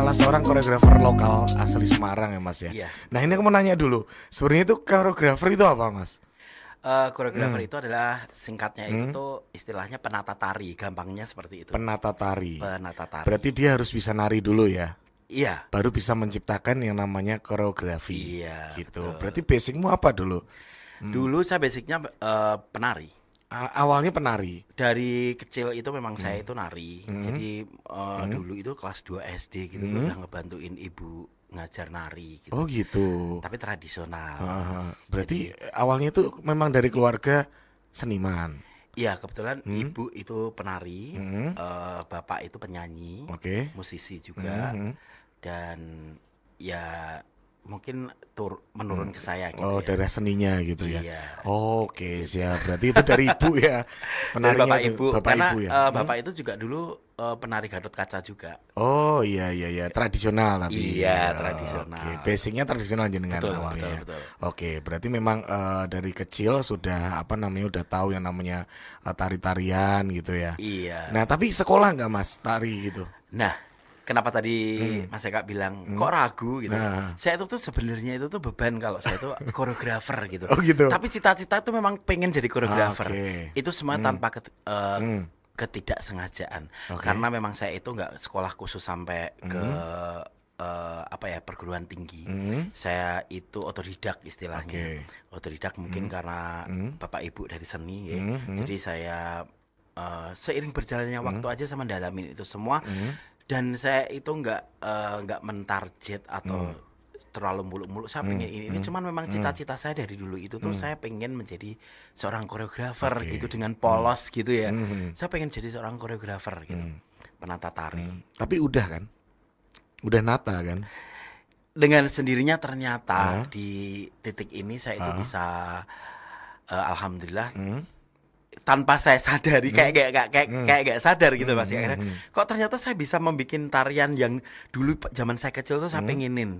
salah seorang koreografer lokal asli Semarang ya Mas ya. Iya. Nah ini aku mau nanya dulu, sebenarnya itu koreografer itu apa Mas? Koreografer itu adalah singkatnya itu tuh istilahnya penata tari, gampangnya seperti itu. Penata tari. Penata tari. Berarti dia harus bisa nari dulu ya, Iya. baru bisa menciptakan yang namanya koreografi. Iya, Gitu. betul. Berarti basicmu apa dulu? Dulu saya basicnya penari. Awalnya penari. Dari kecil itu memang saya itu nari. Jadi dulu itu kelas 2 SD gitu tuh udah ngebantuin ibu ngajar nari gitu. Oh gitu. Tapi tradisional. Berarti awalnya itu memang dari keluarga seniman. Iya, kebetulan ibu itu penari, bapak itu penyanyi, Oke. musisi juga, dan ya mungkin menurun ke saya gitu Oh, ya. daerah seninya gitu ya. Iya. Oke, siap. Berarti itu dari ibu ya. Dari Penarinya bapak tuh, ibu, Bapak karena ibu ya. bapak itu juga dulu penari Gatot Kaca juga. Oh iya iya iya, tradisional tapi. Iya, tradisional. Oke, basicnya tradisional jenengan Betul, awalnya. betul, Ya. betul. Oke, berarti memang dari kecil sudah apa namanya udah tahu yang namanya tari-tarian gitu ya. Iya. Nah, tapi sekolah nggak Mas tari gitu? Nah, kenapa tadi Mas Eka bilang kok ragu gitu? Nah. Saya itu tuh sebenarnya itu tuh beban kalau saya itu koreografer gitu. Oh, gitu. Tapi cita-cita itu memang pengen jadi koreografer. Oke. Itu semua tanpa ketidaksengajaan. Oke. Karena memang saya itu nggak sekolah khusus sampai ke apa ya perguruan tinggi. Saya itu otodidak istilahnya. Oke. Otodidak mungkin karena bapak ibu dari seni ya. Jadi saya seiring berjalannya waktu aja sama mendalamin itu semua. Dan saya itu nggak mentarget atau terlalu muluk-muluk saya pengen ini cuman memang cita-cita saya dari dulu itu tuh saya pengen menjadi seorang koreografer gitu dengan polos gitu ya. Saya pengen jadi seorang koreografer gitu. Penata tari. Tapi udah kan? Udah nata kan? Dengan sendirinya ternyata di titik ini saya itu bisa alhamdulillah tanpa saya sadari kayak gak sadar gitu Mas ya. Akhirnya, kok ternyata saya bisa membuat tarian yang dulu zaman saya kecil tuh saya pengenin.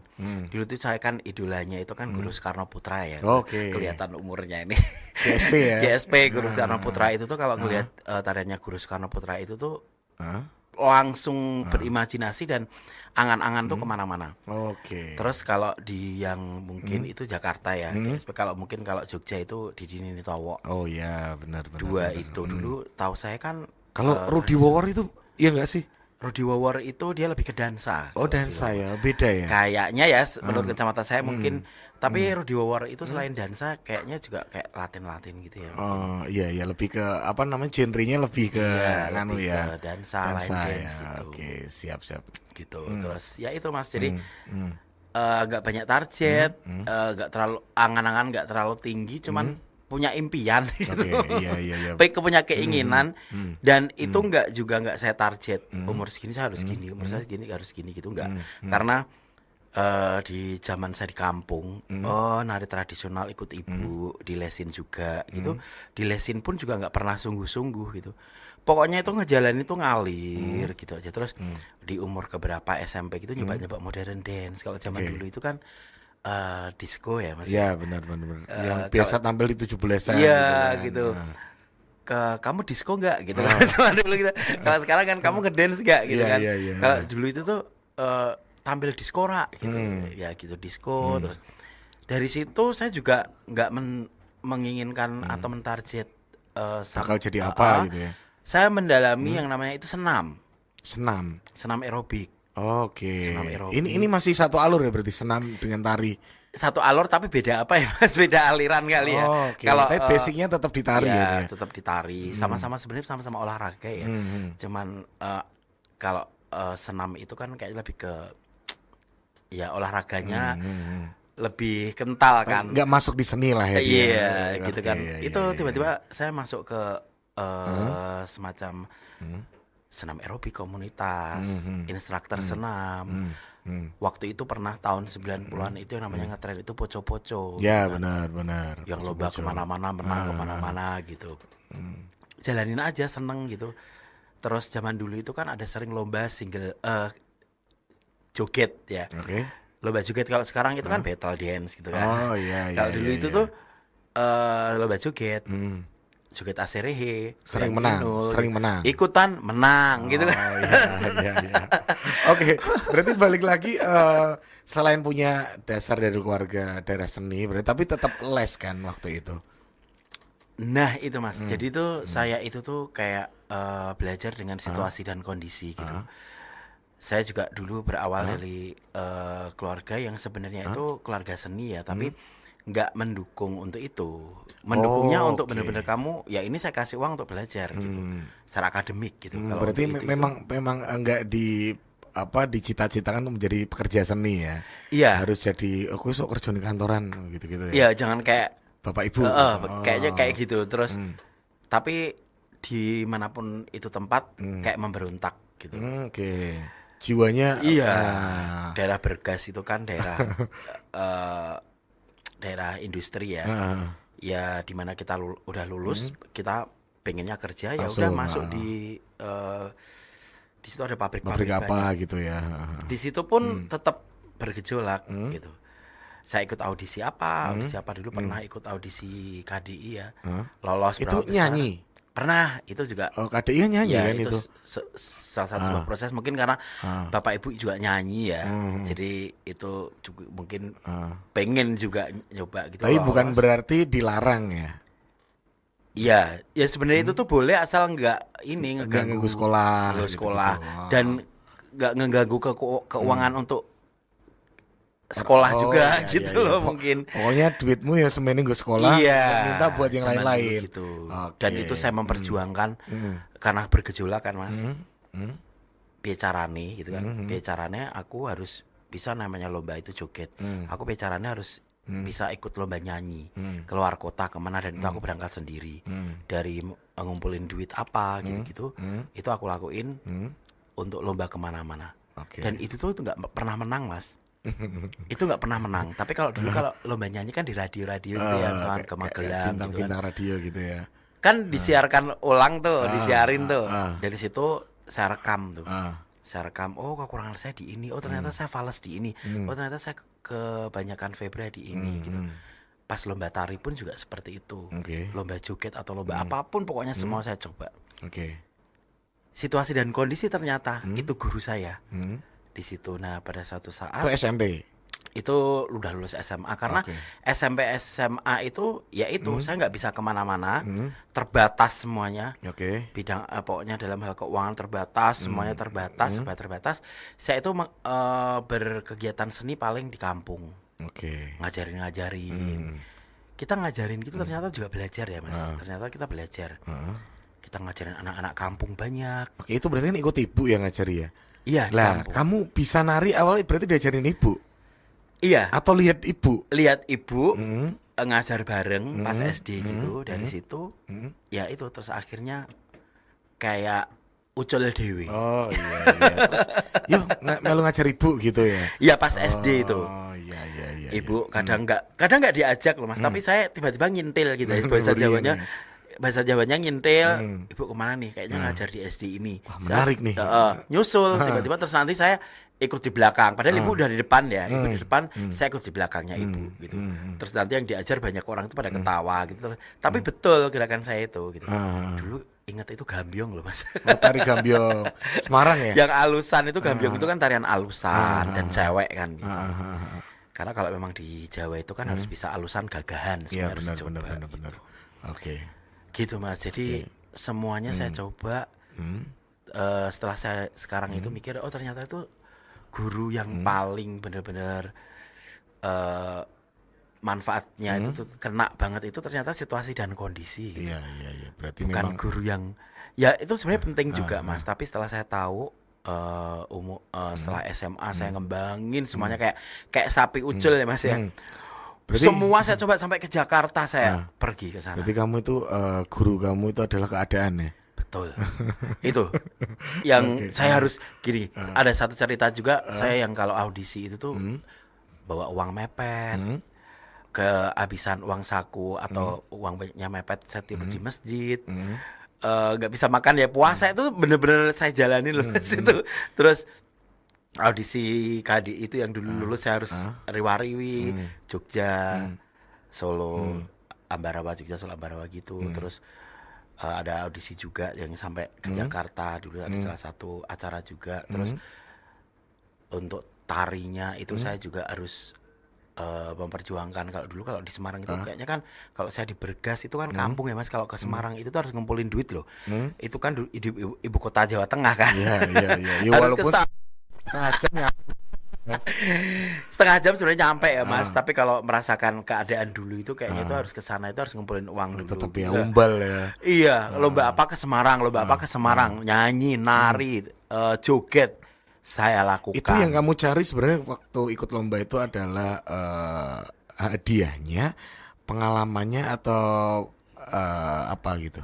Dulu tuh saya kan idolanya itu kan Guru Soekarno Putra ya. Oke. Kelihatan umurnya ini. GSP ya. GSP Guru Soekarno Putra itu tuh kalau ngelihat tariannya Guru Soekarno Putra itu tuh Hah? langsung berimajinasi dan angan-angan tuh kemana-mana. Oke. Terus kalau di yang mungkin itu Jakarta ya, GSP kalau mungkin kalau Jogja itu di Dini Towo. Oh iya, benar benar. Dua benar. itu dulu tahu saya kan Kalau Rudy Wawor itu iya nggak sih? Rudy Wawor itu dia lebih ke dansa. Oh, dansa ya, beda ya. Kayaknya ya menurut kacamata saya mungkin tapi Rudy Wawor itu selain dansa kayaknya juga kayak Latin-Latin gitu ya. Oh iya iya, lebih ke apa namanya genrenya lebih ke Iya, nganu lebih ya. ke dansa, line dance ya. gitu. Oke, siap siap. Gitu. Terus ya itu Mas jadi nggak banyak target, nggak terlalu angan-angan nggak terlalu tinggi, cuman punya impian gitu. Oke, iya iya iya. Baik punya keinginan dan itu nggak saya target umur segini saya harus gini, umur saya segini harus gini gitu nggak. Karena di zaman saya di kampung, nari tradisional ikut ibu, dilesin juga gitu. Dilesin pun juga nggak pernah sungguh-sungguh gitu. Pokoknya itu ngejalanin itu ngalir gitu aja. Terus di umur keberapa SMP gitu nyoba-nyoba modern dance. Kalau zaman dulu itu kan disco ya Mas. Iya benar benar benar. Yang biasa tampil di 17-an Iya kan. gitu. Nah. Kamu disco nggak gitu kan zaman dulu gitu. Kalau sekarang kan kamu ngedance nggak gitu Iya, kan. iya, iya. Kalau dulu itu tuh tampil diskora gitu. Ya gitu disco terus dari situ saya juga nggak menginginkan atau mentarget Bakal jadi apa gitu ya. Saya mendalami yang namanya itu senam Oke. aerobik. Senam aerobik. Ini masih satu alur ya berarti senam dengan tari. Satu alur tapi beda apa ya Mas? Beda aliran kali ya. Oh, oke. Kalau Tapi basicnya tetap ditari ya. ya tetap ditari. Sama-sama sebenarnya sama-sama olahraga ya. Cuman kalau senam itu kan kayak lebih ke ya olahraganya lebih kental kan. Nggak masuk di seni lah ya. dia. Iya gitu Oke, kan. iya, Itu iya, tiba-tiba saya masuk ke semacam senam aerobik komunitas, instruktur senam. Waktu itu pernah tahun 90-an itu yang namanya ngetren itu poco-poco. Ya kan. benar benar. Yang lomba kemana-mana, menang kemana-mana gitu. Jalanin aja seneng gitu. Terus zaman dulu itu kan ada sering lomba single joget ya. Oke. Lomba joget kalau sekarang itu kan battle dance gitu kan. Oh iya iya. Kalau dulu iya, itu iya. tuh lomba joget. Joget Aserehe, Sering Goyang menang, Inul, sering menang. ikutan menang gitu Oh kan. iya iya. Oke, berarti balik lagi selain punya dasar dari keluarga daerah seni, berarti tapi tetap les kan waktu itu. Nah itu Mas, jadi tuh saya itu tuh kayak belajar dengan Ah, situasi dan kondisi gitu. ah, Saya juga dulu berawal ah, dari keluarga yang sebenarnya ah. itu keluarga seni ya, tapi Hmm. nggak mendukung untuk itu. Mendukungnya Oh, untuk bener-bener oke. kamu, ya ini saya kasih uang untuk belajar gitu, Hmm. secara akademik gitu. Kalau Berarti untuk itu, memang memang enggak di apa dicita-citakan untuk menjadi pekerja seni ya. iya, Harus jadi aku sok kerja di kantoran gitu-gitu ya. iya jangan kayak, Bapak Ibu gitu. kayaknya kayak Oh. gitu. Terus, Hmm. tapi dimanapun itu tempat, Hmm. kayak memberontak gitu. Oke. Jiwanya Iya, ah, daerah Bergas itu kan daerah eh, daerah industri ya. ah, Ya dimana kita udah lulus, kita pengennya kerja ya udah masuk masuk di situ ada pabrik pabrik-pabrik apa banyak. gitu ya. Di situ pun tetap bergejolak Hmm. gitu. Saya ikut audisi apa dulu pernah ikut audisi KDI ya. Hah? Lolos Itu berapa besar? nyanyi. Pernah, itu juga. Oh, KDI kan nyanyi Ya kan itu itu. salah satu sebuah proses mungkin karena Ah, bapak ibu juga nyanyi ya, hmm, jadi itu juga mungkin ah. pengen juga nyoba gitu Tapi bukan lolos. berarti dilarang ya. Iya, ya sebenarnya itu tuh boleh asal nggak ini Enggak ngeganggu nganggu sekolah ngeganggu gitu-gitu. sekolah Oh. dan nggak ngeganggu keuangan untuk sekolah Oh juga iya iya gitu iya. loh mungkin. Pokoknya duitmu ya semening gue sekolah, Iya, minta buat yang zaman dulu lain-lain. gitu. Oke. Dan itu saya memperjuangkan Hmm. karena bergejolak kan Mas. Hmm. Hmm. Piye carane gitu kan. Hmm. Piye carane aku harus bisa namanya lomba itu joget. Hmm. Aku piye carane harus bisa ikut lomba nyanyi Hmm. keluar kota kemana dan itu aku berangkat sendiri. Dari ngumpulin duit apa gitu-gitu. Itu aku lakuin Hmm. untuk lomba kemana-mana. Oke. Dan itu tuh nggak pernah menang Mas. Itu nggak pernah menang. Tapi kalau dulu kalau lomba nyanyi kan di radio-radio gitu ya kan, ke Kayak Magelang gitu kan. bintang-bintang radio gitu ya. Kan disiarkan ulang tuh, disiarin tuh. ah. Dari situ saya rekam tuh. Ah. Saya rekam, oh kekurangan saya di ini. Oh ternyata saya fals di ini. Oh ternyata saya kebanyakan febra di ini gitu. Pas lomba tari pun juga seperti itu. Oke. Lomba joget atau lomba apapun pokoknya semua saya coba. Oke. Situasi dan kondisi ternyata itu guru saya Hmm. di situ. Nah pada suatu Itu saat SMP. itu udah lulus SMA karena Oke. SMP SMA itu ya itu saya nggak bisa kemana-mana, terbatas semuanya. Oke. Bidang pokoknya dalam hal keuangan terbatas, semuanya terbatas, serba terbatas. Saya itu berkegiatan seni paling di kampung, Oke. ngajarin. Kita ngajarin gitu ternyata juga belajar ya Mas. Ternyata kita belajar. Kita ngajarin anak-anak kampung banyak. Oke, itu berarti kan ikut ibu yang ngajari ya. Iya di Lah, kampung. kamu bisa nari awalnya berarti diajarin ibu Iya, atau lihat ibu? lihat ibu Hmm. ngajar bareng pas SD gitu. Dari situ Hmm. ya itu terus akhirnya kayak ucul dewi. Oh iya iya. Terus yuk melu ngajar ibu gitu ya. Iya pas SD itu. Oh iya iya iya. Ibu kadang nggak diajak loh Mas, tapi saya tiba-tiba ngintil gitu ya. Bahasa Jawanya ngintil, ibu kemana nih? Kayaknya ngajar di SD ini. Wah, menarik nih. Nyusul tiba-tiba terus nanti saya ikut di belakang. Padahal ibu udah di depan ya, ibu di depan, saya ikut di belakangnya ibu gitu. Terus nanti yang diajar banyak orang itu pada ketawa gitu. Tapi betul gerakan saya itu gitu. Dulu ingat itu gambyong loh Mas. Oh, tari gambyong Semarang ya. Yang alusan itu gambyong itu kan tarian alusan dan cewek kan gitu. Karena kalau memang di Jawa itu kan harus bisa alusan gagahan Iya sebenarnya harus benar dicoba benar benar gitu. benar. Oke. Gitu Mas. Jadi semuanya saya coba. Setelah saya sekarang itu mikir, oh ternyata itu guru yang paling benar-benar manfaatnya itu tuh kena banget itu ternyata situasi dan kondisi gitu. Iya iya iya. Berarti Bukan memang guru yang ya itu sebenarnya penting juga Mas. Tapi setelah saya tahu setelah SMA saya ngembangin semuanya kayak sapi ucul ya Mas ya. Berarti Semua saya coba sampai ke Jakarta saya pergi ke sana. berarti kamu itu guru kamu itu adalah keadaan ya. Betul. Itu yang saya harus gini. Ada satu cerita juga saya yang kalau audisi itu tuh bawa uang mepet, kehabisan uang saku atau uang banyaknya mepet saya tidur di masjid. Nggak bisa makan ya puasa itu bener-bener saya jalanin loh Mas, itu. Terus audisi KDI itu yang dulu lulus saya harus riwariwi Jogja, Solo, Ambarawa, Jogja, Solo, Ambarawa gitu. Terus ada audisi juga yang sampai ke Jakarta dulu ada salah satu acara juga. Terus untuk tarinya itu saya juga harus memperjuangkan. Kalau dulu kalau di Semarang itu kayaknya kan kalau saya di Bergas itu kan kampung ya Mas. Kalau ke Semarang itu tuh harus ngumpulin duit loh. Itu kan ibu kota Jawa Tengah kan. Iya. Ya, Harus walaupun setengah jam ya. setengah jam sebenarnya nyampe ya Mas. Tapi kalau merasakan keadaan dulu itu kayaknya itu harus ke sana itu harus ngumpulin uang dulu. Tetap ya Gitu. umbal ya. Iya, lomba apa ke Semarang, nyanyi, nari, joget saya lakukan. Itu yang kamu cari sebenarnya waktu ikut lomba itu adalah hadiahnya, pengalamannya atau apa gitu?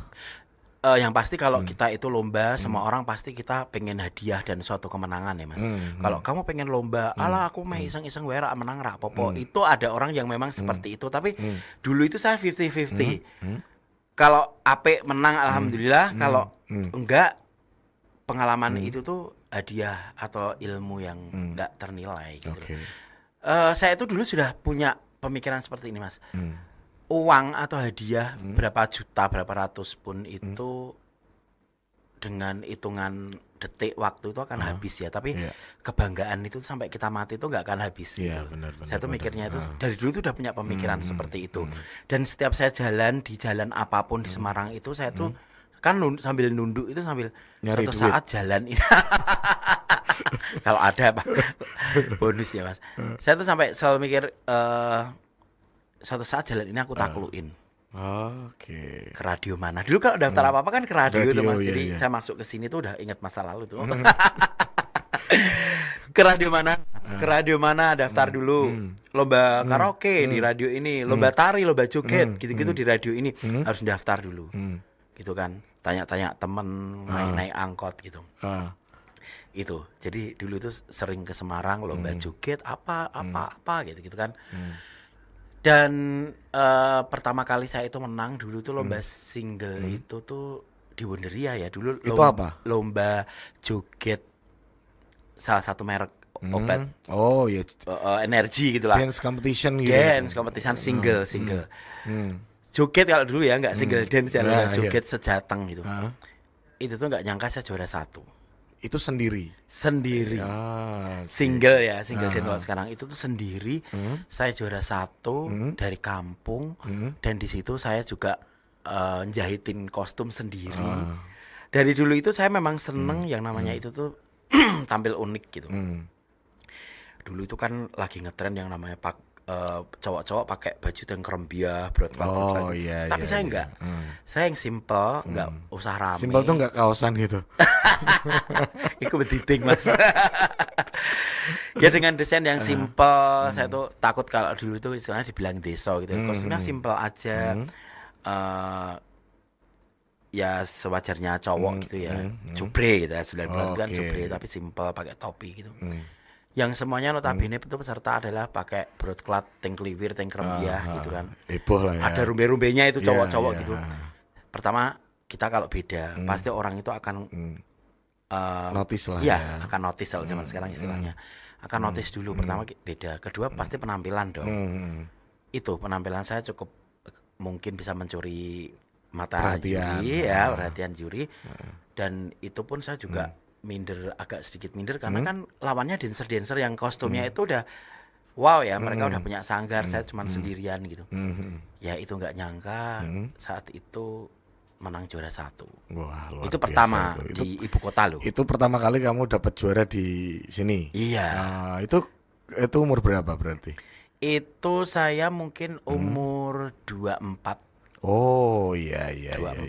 Yang pasti kalau kita itu lomba, semua orang pasti kita pengen hadiah dan suatu kemenangan ya Mas. Kalau kamu pengen lomba, alah aku mah iseng-iseng wae menang ra popo. Itu ada orang yang memang seperti itu. Tapi dulu itu saya 50-50. Kalau ape menang alhamdulillah, kalau enggak pengalaman itu tuh hadiah atau ilmu yang enggak ternilai gitu. Oke. Saya itu dulu sudah punya pemikiran seperti ini Mas. Uang atau hadiah berapa juta, berapa ratus pun itu dengan hitungan detik waktu itu akan habis ya. Tapi kebanggaan itu sampai kita mati itu nggak akan habis. Iya, gitu. benar. Saya tuh mikirnya itu dari dulu tuh udah punya pemikiran seperti itu. Dan setiap saya jalan di jalan apapun di Semarang itu saya tuh kan sambil nunduk itu sambil Nyari suatu duit. saat jalan ini. Kalau ada Pak bonus ya Mas. Saya tuh sampai selalu mikir suatu saat jalan ini aku taklukin Oke. ke radio mana. Dulu kalau daftar apa-apa kan ke radio, tuh Radio, Mas. iya, Jadi iya. saya masuk ke sini tuh udah ingat masa lalu tuh. Ke radio mana? Ke radio mana daftar dulu. Lomba karaoke di radio ini, lomba tari, lomba joget, gitu-gitu di radio ini harus daftar dulu. Gitu kan. Tanya-tanya temen, naik-naik angkot gitu. Itu. Jadi dulu itu sering ke Semarang lomba joget apa gitu kan. Dan pertama kali saya itu menang dulu tuh lomba single itu tuh di Wonderia ya. Dulu Itu apa? Lomba joget salah satu merek obat Oh ya. energi gitulah. Dance competition gitu. Dance competition single. Joget kalau dulu ya nggak single dance ya, Nah, joget sejateng gitu. Itu tuh nggak nyangka saya juara 1 Itu sendiri. sendiri. Ah, Single ya, single dance kalau sekarang itu tuh sendiri. Saya juara 1 dari kampung dan di situ saya juga jahitin kostum sendiri. Dari dulu itu saya memang seneng yang namanya itu tuh tampil unik gitu. Dulu itu kan lagi ngetren yang namanya cowok-cowok pakai baju tengkrembia, broadcloth gitu. iya, Tapi iya, saya iya. enggak. Saya yang simple, enggak usah rame. Simpel tuh nggak kaosan gitu. Iku betiting Mas. Ya dengan desain yang simple, saya tuh takut kalau dulu itu istilahnya dibilang deso gitu. Kostumnya simple aja. Ya sewajarnya cowok gitu ya. Cubre gitu ya, 90 kan Oke. cubre tapi simple pakai topi gitu. Yang semuanya notabene itu peserta adalah pakai broadcloth, tengkliwir, tengkrembia gitu kan. Heboh lah ya. Ada rumbe-rumbenya itu cowok-cowok Iya, gitu. iya. Pertama kita kalau beda, pasti orang itu akan Notice lah iya, ya. akan notice kalau zaman sekarang istilahnya. Akan notice dulu pertama beda, kedua pasti penampilan dong. Itu penampilan saya cukup mungkin bisa mencuri mata Perhatian. juri ya, perhatian juri. Dan itu pun saya juga agak sedikit minder karena kan lawannya dancer-dancer yang kostumnya itu udah wow ya, mereka udah punya sanggar, saya cuma sendirian gitu. Ya itu nggak nyangka saat itu menang juara 1. Wah, luar Itu biasa pertama itu. di ibu kota loh. Itu pertama kali kamu dapat juara di sini. Iya. Nah, itu umur berapa berarti? Itu saya mungkin umur 24. Oh iya.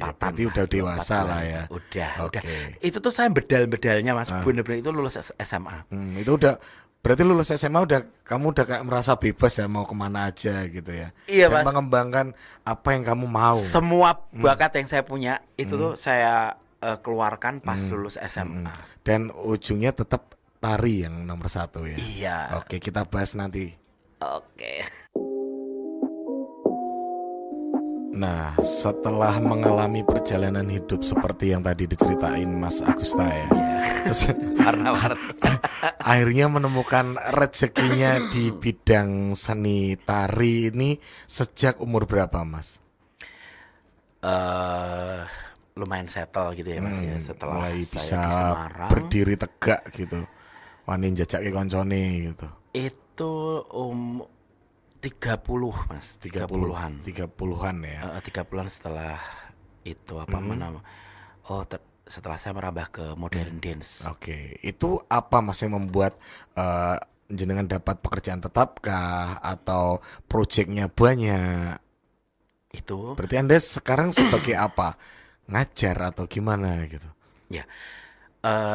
Berarti udah dewasa 24 lah ya. Udah. Oke. Itu tuh saya bedal-bedalnya Mas, bener-bener itu lulus SMA. Itu udah berarti lulus SMA kamu udah kayak merasa bebas ya mau kemana aja gitu ya. Iya, Dan Mas. mengembangkan apa yang kamu mau. Semua bakat yang saya punya itu tuh saya keluarkan pas lulus SMA. Dan ujungnya tetap tari yang nomor 1 ya. Iya. Oke, kita bahas nanti. Oke. Nah, setelah mengalami perjalanan hidup seperti yang tadi diceritain Mas Agusta ya, terus Warna-warni. akhirnya menemukan rezekinya di bidang seni tari ini sejak umur berapa Mas? lumayan settle gitu ya Mas ya, setelah mulai saya bisa di Semarang. berdiri tegak gitu. Wani njajake koncone gitu. Itu 30 Mas, 30-an. 30-an ya. 30-an setelah itu apa nama? Setelah saya merambah ke modern dance. Oke, itu apa Mas yang membuat jenengan dapat pekerjaan tetap kah atau proyeknya banyak? Itu Berarti Anda sekarang sebagai apa? Ngajar atau gimana gitu? ya,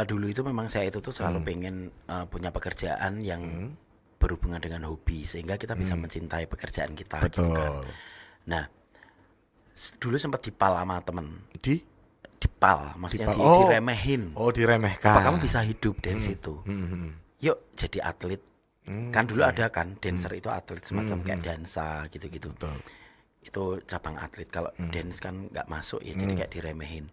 dulu itu memang saya itu tuh selalu pengen punya pekerjaan yang berhubungan dengan hobi sehingga kita bisa mencintai pekerjaan kita gitu kan. Betul. Nah, dulu sempat dipal sama temen. Dipal, Maksudnya oh. diremehin. Oh, diremehkan. Apa kamu bisa hidup dari situ? Yuk jadi atlet. Kan dulu ada kan dancer itu atlet semacam kayak dansa gitu-gitu. Betul. Itu cabang atlet. Kalau dance kan nggak masuk ya, jadi kayak diremehin.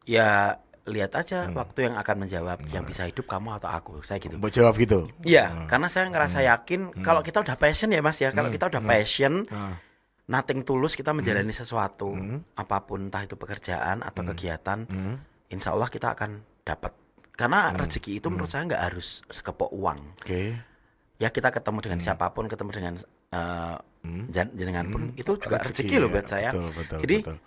Ya lihat aja waktu yang akan menjawab yang bisa hidup kamu atau aku, saya gitu. Mau jawab gitu? Iya, karena saya ngerasa yakin kalau kita udah passion ya Mas ya, kalau kita udah passion, nothing tulus kita menjalani sesuatu, apapun entah itu pekerjaan atau kegiatan, insya Allah kita akan dapat. Karena rezeki itu menurut saya nggak harus sekepok uang. Oke. Ya kita ketemu dengan siapapun, ketemu dengan jenengan pun itu juga rezeki loh buat saya. Betul, Jadi betul.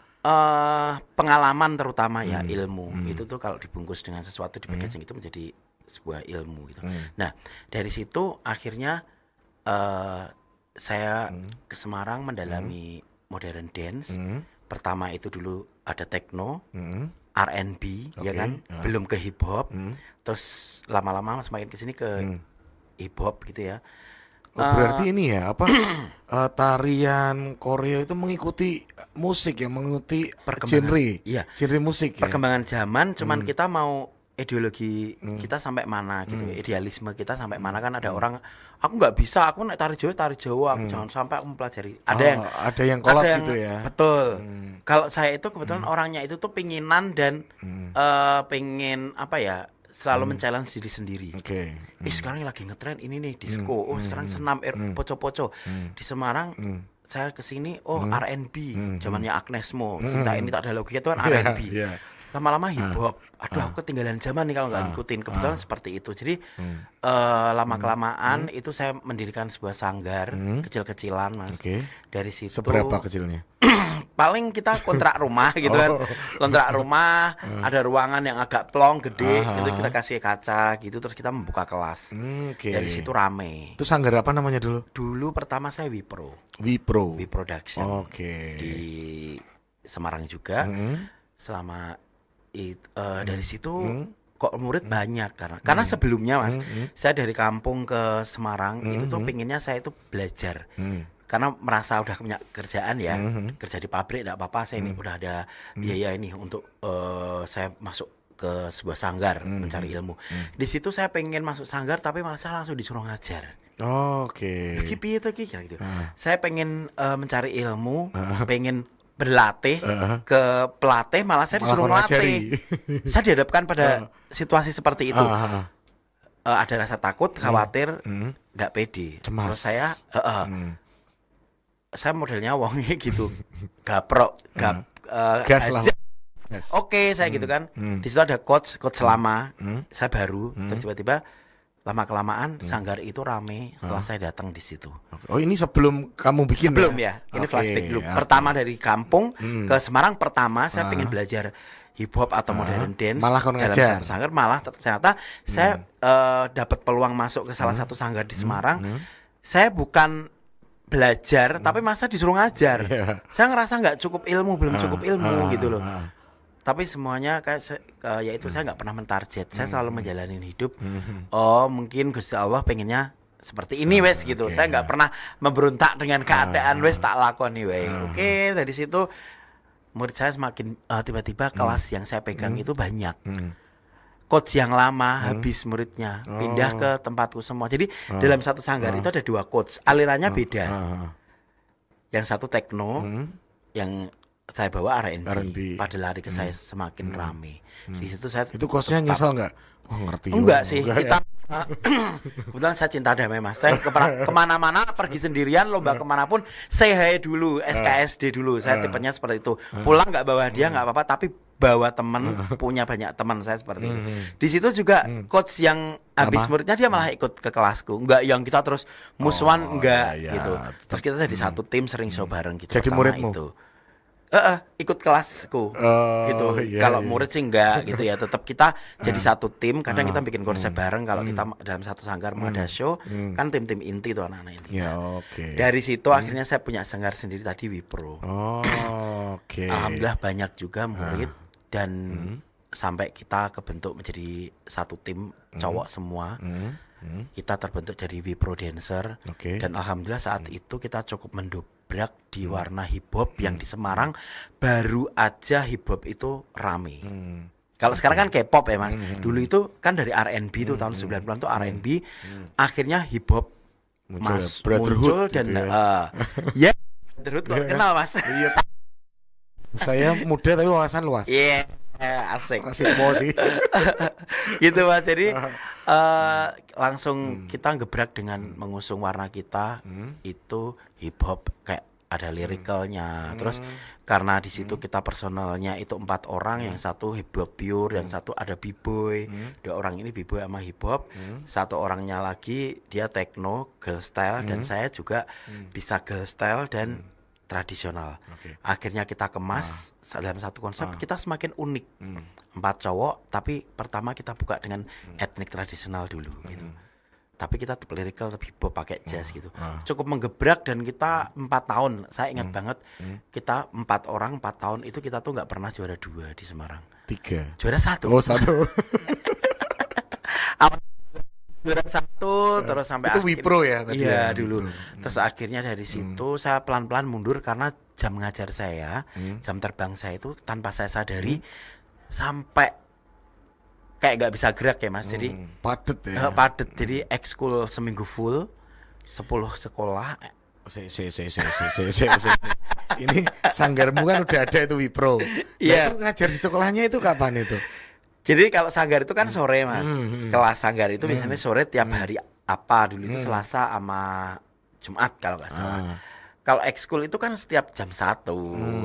Pengalaman terutama ya ilmu itu tuh kalau dibungkus dengan sesuatu di packaging itu menjadi sebuah ilmu gitu. Nah dari situ akhirnya saya ke Semarang mendalami modern dance. Pertama itu dulu ada techno, R&B ya kan, belum ke hip hop. Terus lama-lama semakin kesini ke hip hop gitu ya. Berarti ini ya apa tarian Korea itu mengikuti musik ya, mengikuti genre, iya. genre musik ya. Perkembangan zaman, cuman kita mau ideologi kita sampai mana gitu, idealisme kita sampai mana kan ada orang, aku nggak bisa, aku naik tari Jawa, aku jangan sampai aku mempelajari. Ada yang kolot gitu ya. Betul. Kalau saya itu kebetulan orangnya itu tuh pinginan dan pengen apa ya? Selalu men-challenge diri sendiri. Oke. Sekarang lagi ngetren ini nih disco. Sekarang senam poco-poco. Di Semarang saya kesini R&B. Zamannya Agnes Mo. Cinta ini tak ada logika itu kan R&B. Yeah. Lama-lama hip hop. Aduh aku ketinggalan zaman nih kalau nggak ngikutin. Kebetulan seperti itu. Jadi lama kelamaan itu saya mendirikan sebuah sanggar kecil-kecilan Mas. Oke. Dari situ. Seberapa kecilnya? Paling kita kontrak rumah gitu kan. Kontrak rumah, ada ruangan yang agak plong gede, itu kita kasih kaca gitu, terus kita membuka kelas. Oke. Dari situ rame. Itu sanggar apa namanya dulu? Dulu pertama saya Wipro Production. Oke. Di Semarang juga. Selama dari situ kok murid banyak karena sebelumnya Mas, saya dari kampung ke Semarang itu tuh pinginnya saya itu belajar. Karena merasa udah punya kerjaan ya, kerja di pabrik enggak apa-apa, saya ini udah ada biaya ini untuk saya masuk ke sebuah sanggar mencari ilmu. Di situ saya pengen masuk sanggar tapi malah saya langsung disuruh ngajar. Oke. Iki piye to iki gitu. Saya pengen mencari ilmu, pengen berlatih ke pelatih, malah saya disuruh melatih. Saya dihadapkan pada situasi seperti itu. Ada rasa takut, khawatir, nggak pede. Cemas. Terus saya modelnya wongnya gitu, gaprok, gas lah. Oke, saya gitu kan. Di situ ada coach lama, saya baru. Terus tiba-tiba lama kelamaan sanggar itu rame setelah saya datang di situ. Oh ini sebelum kamu bikin? Sebelum ya. Ini flashback dulu. Pertama dari kampung ke Semarang, pertama saya pengen belajar hip hop atau modern dance. Malah kau ngajar. Sanggar, malah ternyata saya dapat peluang masuk ke salah satu sanggar di Semarang. Saya bukan belajar tapi masa disuruh ngajar. Saya ngerasa nggak cukup ilmu, belum cukup ilmu gitu loh. Tapi semuanya kayak yaitu saya nggak pernah mentarget. Saya selalu menjalani hidup. Oh mungkin Gusti Allah pengennya seperti ini wes gitu. Saya nggak pernah memberontak dengan keadaan wes, tak lakoni wes. Oke, dari situ murid saya semakin tiba-tiba kelas yang saya pegang itu banyak. Coach yang lama habis muridnya, pindah ke tempatku semua. Jadi dalam satu sanggar itu ada 2 coach, alirannya beda. Yang satu techno, yang saya bawa R&B. Pada lari ke saya semakin rame. Di situ saya itu coachnya nyesel nggak? Oh ngerti. Enggak sih, kita kebetulan saya cinta damai Mas. Saya kemana-mana pergi sendirian, lomba kemanapun saya dulu, SKSD dulu. Saya tipenya seperti itu. Pulang nggak bawa hadiah nggak apa-apa, tapi bawa teman, punya banyak teman saya seperti itu. Di situ juga coach yang habis muridnya dia malah ikut ke kelasku. Enggak yang kita terus musuhan enggak iya, iya. gitu. Terus kita jadi satu tim sering show bareng gitu. Jadi pertama muridmu? itu. Ikut kelasku gitu. Iya, Kalau iya. murid sih enggak gitu ya. Tetap kita jadi satu tim. Kadang kita bikin konsep bareng. Kalau kita dalam satu sanggar mau ada show, kan tim-tim inti tuh anak-anak inti. Ya, oke. Dari situ akhirnya saya punya sanggar sendiri tadi Wipro. Oke. Alhamdulillah banyak juga murid dan sampai kita kebentuk menjadi satu tim cowok semua. Kita terbentuk jadi Wipro Dancer Oke. dan alhamdulillah saat itu kita cukup mendobrak di warna hip hop yang di Semarang baru aja hip hop itu rame. Kalau sekarang kan K-pop ya Mas. Dulu itu kan dari R&B itu tahun 90-an tuh R&B. Akhirnya hip hop Muncul muncul Brotherhood dan gitu ya Brotherhood kok kenal Mas. Iya. Saya muda tapi wawasan luas. Iya, asik. Masih emosi. Gitu Mas. Jadi langsung kita gebrak dengan mengusung warna kita itu hip hop kayak ada liricalnya. Terus karena di situ kita personalnya itu 4 orang, yang satu hip hop pure, yang satu ada b-boy. 2 orang ini b-boy sama hip hop. Satu orangnya lagi dia techno, girl style dan saya juga bisa girl style dan tradisional. Oke. Akhirnya kita kemas dalam satu konsep kita semakin unik. 4 cowok tapi pertama kita buka dengan etnik tradisional dulu gitu. Tapi kita tetap lyrical, tapi hip hop pakai jazz gitu. Cukup menggebrak dan kita 4 tahun. Saya ingat banget kita 4 orang 4 tahun itu kita tuh nggak pernah juara 2 di Semarang. 3. Juara 1. Oh, 1. Juara 1 terus sampai Itu Wipro ya tadi iya ya, dulu. Wipro. Terus akhirnya dari situ saya pelan-pelan mundur karena jam ngajar saya, jam terbang saya itu tanpa saya sadari sampai kayak nggak bisa gerak ya Mas. Jadi Padet ya. padet. Jadi ekskul seminggu full 10 sekolah. Se. Ini sanggarmu kan udah ada itu Wipro. Iya. Itu ngajar di sekolahnya itu kapan itu? Jadi kalau sanggar itu kan sore Mas. Kelas sanggar itu biasanya sore tiap hari apa dulu itu Selasa sama Jumat kalau nggak salah. Kalau ekskul itu kan setiap jam 1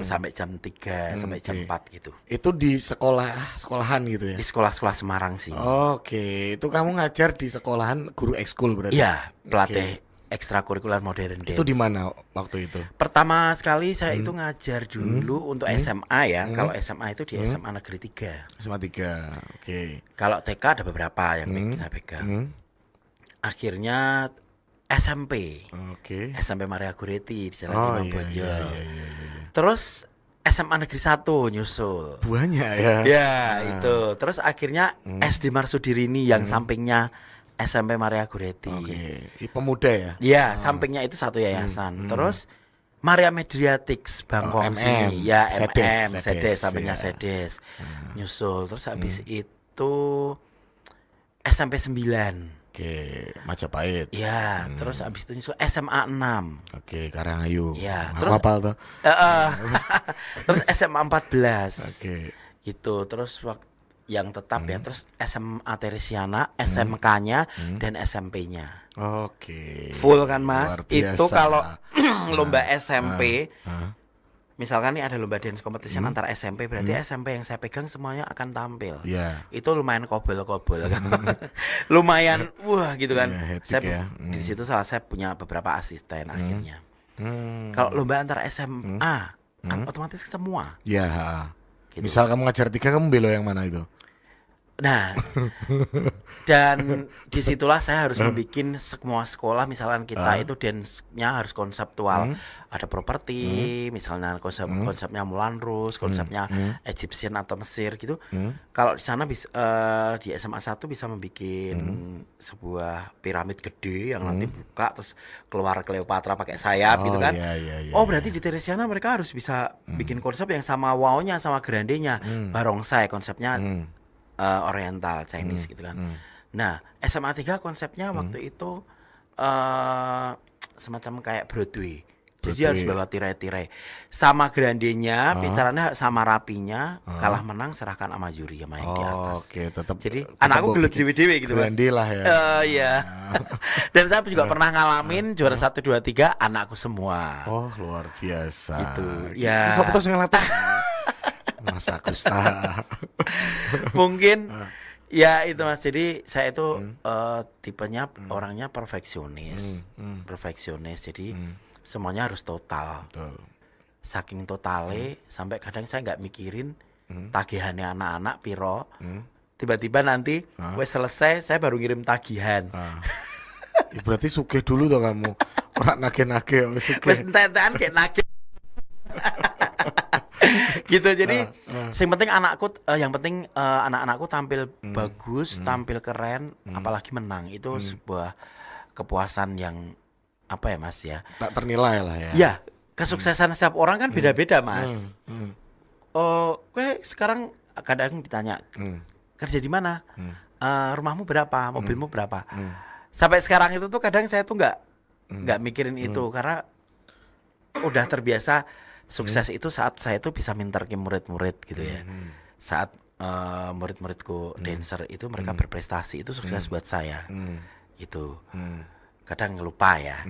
sampai jam 3 sampai jam 4 gitu. Itu di sekolahan gitu ya. Di sekolah-sekolah Semarang sih. Oke, itu kamu ngajar di sekolahan guru ekskul berarti. Iya, pelatih ekstrakurikuler modern dance. Itu di mana waktu itu? Pertama sekali saya itu ngajar dulu untuk SMA ya. Kalau SMA itu di SMA Negeri 3. SMA 3. Oke. Kalau TK ada beberapa yang saya pegang. Akhirnya SMP. Oke. SMP Maria Goretti di Jalan Oh Imam iya, Bonjol. iya. Terus SMA Negeri 1 nyusul. Banyak ya. Ya, itu. Terus akhirnya SD Marsudirini yang sampingnya SMP Maria Goretti. Oke. Pemuda ya. Ya, sampingnya itu satu yayasan. Terus Maria Mediatics Bangkok MM. sini. Ya, Sedes, Sedes, sampingnya ya. Sedes. Nyusul. Terus habis itu SMP 9. Oke, Majapahit. Ya, terus habis itu nyusul SMA 6. Oke, Karangayu. Ya, Aku terus hafal tuh. Terus SMA 14. Oke. Gitu. Terus waktu yang tetap ya, terus SMA Teresiana, SMK-nya dan SMP-nya. Oke. Full kan Mas? Luar biasa. Itu kalau lomba SMP, misalkan nih ada lomba dance competition antara SMP, berarti SMP yang saya pegang semuanya akan tampil. Iya. Itu lumayan kobol-kobol kan. Lumayan wah gitu kan. Iya, hectic Saya ya. di situ saya punya beberapa asisten akhirnya. Hmm. Kalau lomba antara SMA kan otomatis semua. Ya. Gitu. Misal kamu ngajar 3, kamu belo yang mana itu? Nah, dan disitulah saya harus membuat semua sekolah, misalkan kita itu dance-nya harus konseptual, ada properti, misalnya konsepnya Moulin Rouge, konsepnya Egyptian atau Mesir gitu. Kalau di sana bisa di SMA 1 bisa membuat sebuah piramid gede yang nanti buka terus keluar Cleopatra pakai sayap gitu kan. Iya, Oh berarti di Teresiana mereka harus bisa bikin konsep yang sama wow-nya sama grandenya, barongsai konsepnya. Oriental Chinese gitu kan. Nah, SMA 3 konsepnya waktu itu semacam kayak Broadway. Jadi harus bawa tirai-tirai. Sama grandenya, bicaranya sama rapinya, kalah menang serahkan sama juri sama yang di atas. Oke, tetap. Jadi anakku gelut dewe-dewe gitu Mas. Grandi lah ya. Iya. Dan saya juga pernah ngalamin juara 1 2 3 anakku semua. Oh, luar biasa. Gitu. Ya. Sopo terus ngelatih. Mas Agusta. Mungkin ya itu Mas. Jadi saya itu tipenya orangnya perfeksionis. Perfeksionis. Jadi semuanya harus total. Betul. Saking totale sampai kadang saya nggak mikirin tagihannya anak-anak piro. Tiba-tiba nanti wes selesai saya baru ngirim tagihan. Ya, berarti sugih dulu toh kamu. Ora nagih-nagih wis sugih. Wes entek-entekan kayak nagih. Gitu. Jadi yang penting yang penting anak-anakku tampil bagus, tampil keren, apalagi menang. Itu sebuah kepuasan yang apa ya Mas ya? Tak ternilai lah ya. Ya, kesuksesan setiap orang kan beda-beda Mas. Oh, gue sekarang kadang ditanya kerja di mana? Rumahmu berapa? Mobilmu berapa? Sampai sekarang itu tuh kadang saya tuh nggak mikirin itu karena udah terbiasa sukses itu saat saya tuh bisa minterkin murid-murid gitu ya. Saat murid-muridku dancer itu mereka berprestasi itu sukses buat saya. Itu. Kadang lupa ya.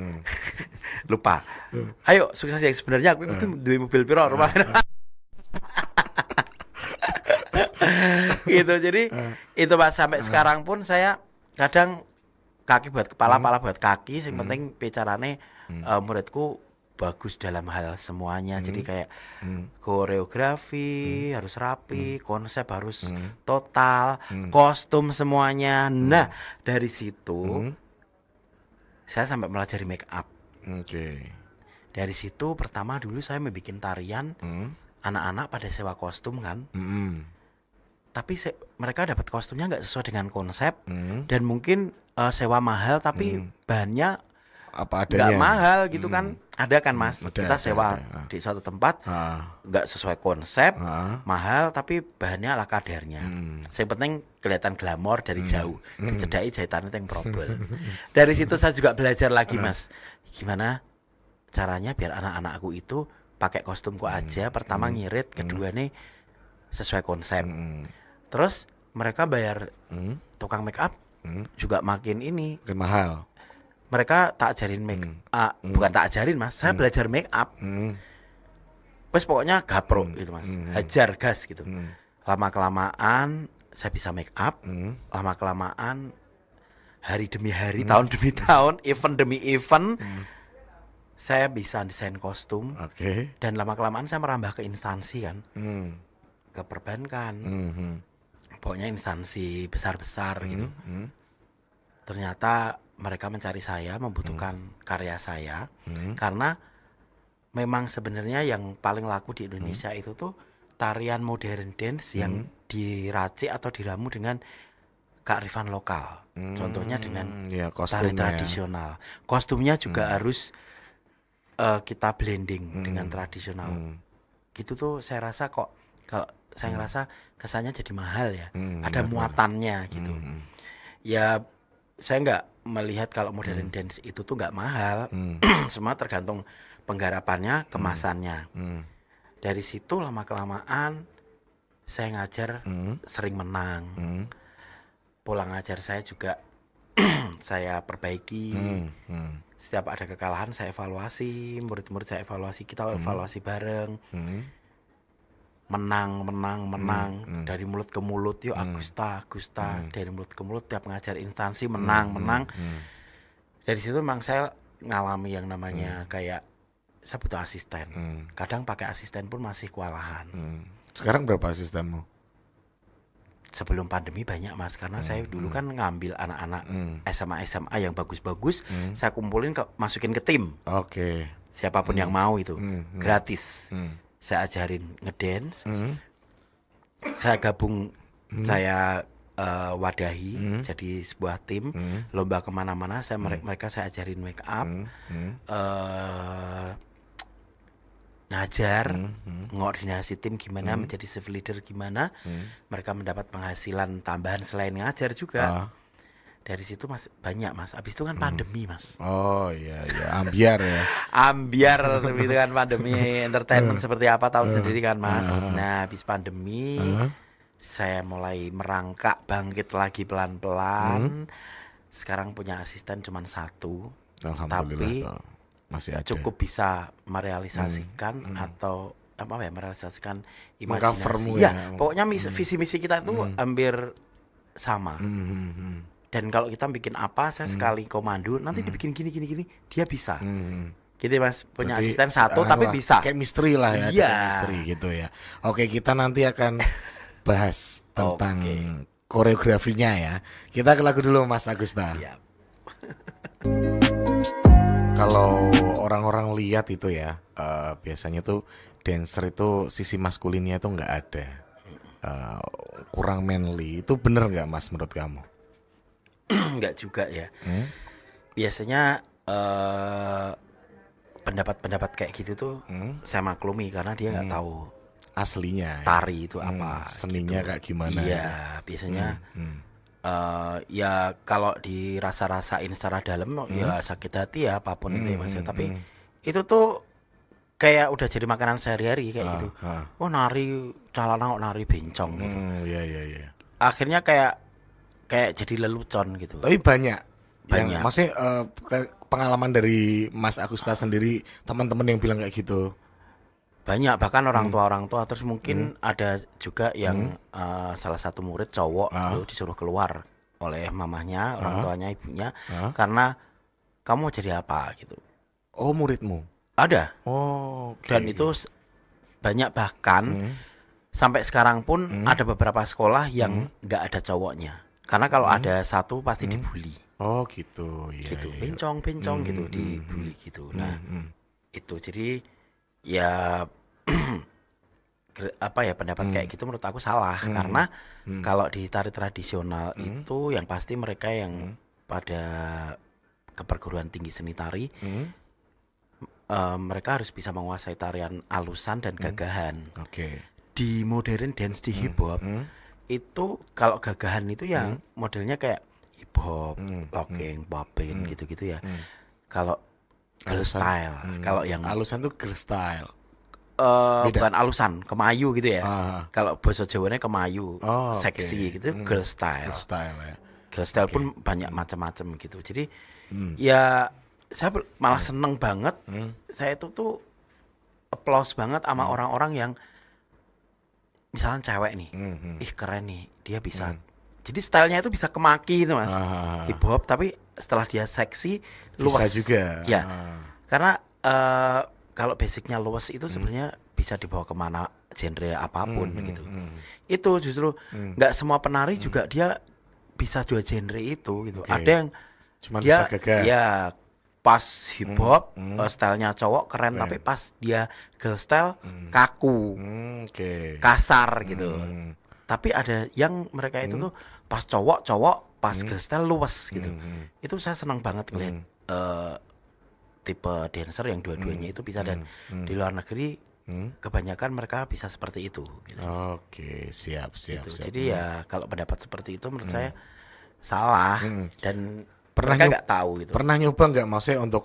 Lupa. Ayo sukses yang sebenarnya aku itu duwe mobil piro rumah. Gitu. Jadi itu Mas sampai sekarang pun saya kadang kaki buat kepala, pala buat kaki, yang penting bicarane muridku bagus dalam hal semuanya. Jadi kayak koreografi harus rapi, konsep harus total, kostum semuanya. Nah, dari situ saya sampai melajari make up. Oke. Dari situ pertama dulu saya membuat tarian, anak-anak pada sewa kostum kan. Tapi mereka dapat kostumnya nggak sesuai dengan konsep dan mungkin sewa mahal tapi bahannya Apa adanya. nggak mahal gitu kan. Ada kan Mas, kita sewa ada. di suatu tempat nggak sesuai konsep, mahal tapi bahannya ala kadarnya. Yang penting kelihatan glamor dari jauh, dicedai jahitannya yang probel. Dari situ saya juga belajar lagi Mas, gimana caranya biar anak-anakku itu pakai kostumku aja. Pertama ngirit, kedua nih sesuai konsep. Terus mereka bayar tukang make up juga makin ini. Makin mahal. Mereka tak ajarin make up, bukan tak ajarin Mas, saya belajar make up. Wes pokoknya gapro gitu Mas, hajar gas gitu. Lama kelamaan saya bisa make up, lama kelamaan hari demi hari, tahun demi tahun, event demi event, saya bisa desain kostum. Oke. Dan lama kelamaan saya merambah ke instansi kan, ke perbankan, pokoknya instansi besar-besar gitu. Ternyata mereka mencari saya, membutuhkan karya saya, karena memang sebenarnya yang paling laku di Indonesia itu tuh tarian modern dance yang diracik atau diramu dengan kearifan lokal. Contohnya dengan Ya, tari kostumnya. tradisional. Kostumnya juga harus kita blending dengan tradisional. Gitu tuh saya rasa kok kalau saya ngerasa kesannya jadi mahal ya. Ada muatannya gitu. Ya saya nggak melihat kalau modern dance itu tuh nggak mahal. Semua tergantung penggarapannya, kemasannya. Dari situ lama kelamaan saya ngajar sering menang. Pulang ngajar saya juga saya perbaiki. Setiap ada kekalahan saya evaluasi, murid-murid saya evaluasi, kita evaluasi bareng. Menang dari mulut ke mulut. Yuk Agusta dari mulut ke mulut, tiap ngajar instansi menang. Dari situ memang saya ngalami yang namanya kayak saya butuh asisten. Kadang pakai asisten pun masih kewalahan. Sekarang berapa asistenmu? Sebelum pandemi banyak Mas, karena saya dulu kan ngambil anak-anak SMA yang bagus-bagus, saya kumpulin masukin ke tim. Oke. Siapapun yang mau itu gratis. Saya ajarin ngedance, saya gabung, saya wadahi jadi sebuah tim, lomba kemana-mana. Mereka saya ajarin make up, ngajar, ngoordinasi tim gimana, menjadi self leader gimana. Mereka mendapat penghasilan tambahan selain ngajar juga. Dari situ Mas banyak Mas. Abis itu kan pandemi Mas. Oh iya, ambiar ya. Ambiar itu kan pandemi, entertainment seperti apa tahu sendiri kan Mas. Nah habis pandemi saya mulai merangkak bangkit lagi pelan-pelan. Sekarang punya asisten cuma satu, Alhamdulillah tapi toh. Masih ada. cukup bisa merealisasikan atau merealisasikan Mengcovermu imajinasi. Ya, ya. pokoknya visi misi kita itu hampir sama. Dan kalau kita bikin apa, saya sekali komando nanti dibikin gini, dia bisa. Gitu Mas, punya Berarti asisten satu tapi lah, bisa. kayak misteri lah ya, Iya. kayak misteri gitu ya. Oke, kita nanti akan bahas tentang Oke. koreografinya ya. Kita ke lagu dulu Mas Agusta. Siap. Kalau orang-orang lihat itu ya, biasanya tuh dancer itu sisi maskulinnya itu nggak ada, kurang manly. Itu bener nggak Mas menurut kamu? Enggak juga ya. Biasanya pendapat-pendapat kayak gitu tuh saya maklumi karena dia nggak tahu Aslinya ya? tari itu apa, seninya kayak gimana? Iya, biasanya ya kalau dirasa-rasain secara dalam ya sakit hati ya apapun itu ya Mas ya. Tapi itu tuh kayak udah jadi makanan sehari-hari kayak gitu. Oh nari calana kok nari bencong gitu. Iya. Akhirnya kayak jadi lelucon gitu. Tapi banyak. Banyak. Maksudnya pengalaman dari Mas Agusta sendiri, teman-teman yang bilang kayak gitu. Banyak, bahkan orang tua terus mungkin ada juga yang salah satu murid cowok itu disuruh keluar oleh mamanya, orang tuanya, ibunya karena kamu mau jadi apa gitu. Oh, muridmu. Ada. Oh, oke. Dan itu banyak, bahkan sampai sekarang pun ada beberapa sekolah yang nggak ada cowoknya. Karena kalau ada satu pasti dibully. Oh, gitu. Iya, Gitu. iya. Bencong gitu, dibully gitu. Nah, itu jadi ya apa ya, pendapat kayak gitu menurut aku salah karena kalau di tari tradisional itu yang pasti mereka yang pada ke perguruan tinggi seni tari mereka harus bisa menguasai tarian alusan dan gagahan. Oke. Di modern dance, di hip hop itu kalau gagahan itu yang modelnya kayak hip hop, locking, popping gitu-gitu ya. Kalau girl Alusan. style, kalau yang Alusan tuh girl style. bukan alusan, kemayu gitu ya. Kalau bahasa Jawanya kemayu, Oh, seksi oke. gitu, girl style. Girl style ya. Girl style pun banyak macam-macam gitu. Jadi ya saya malah seneng banget. Saya itu tuh applause banget sama orang-orang yang misalnya cewek nih, ih keren nih, dia bisa. Jadi stylenya itu bisa kemaki itu Mas, hip hop. Tapi setelah dia seksi, luas. Bisa juga. Ya, karena kalau basicnya luas itu sebenarnya bisa dibawa kemana genre apapun gitu. Itu justru nggak semua penari juga dia bisa dua genre itu gitu. Oke. Ada yang Cuman dia bisa gagah. ya pas hip hop stylenya cowok keren, tapi pas dia girl style kaku, Oke. kasar gitu. Tapi ada yang mereka itu tuh pas cowok pas girl style luas gitu. Itu saya senang banget ngeliat tipe dancer yang dua-duanya itu bisa, dan di luar negeri kebanyakan mereka bisa seperti itu gitu. Oke, siap. Gitu. Jadi ya kalau pendapat seperti itu menurut saya salah dan Pernah mereka nggak tahu gitu. Pernah nyoba nggak maksudnya untuk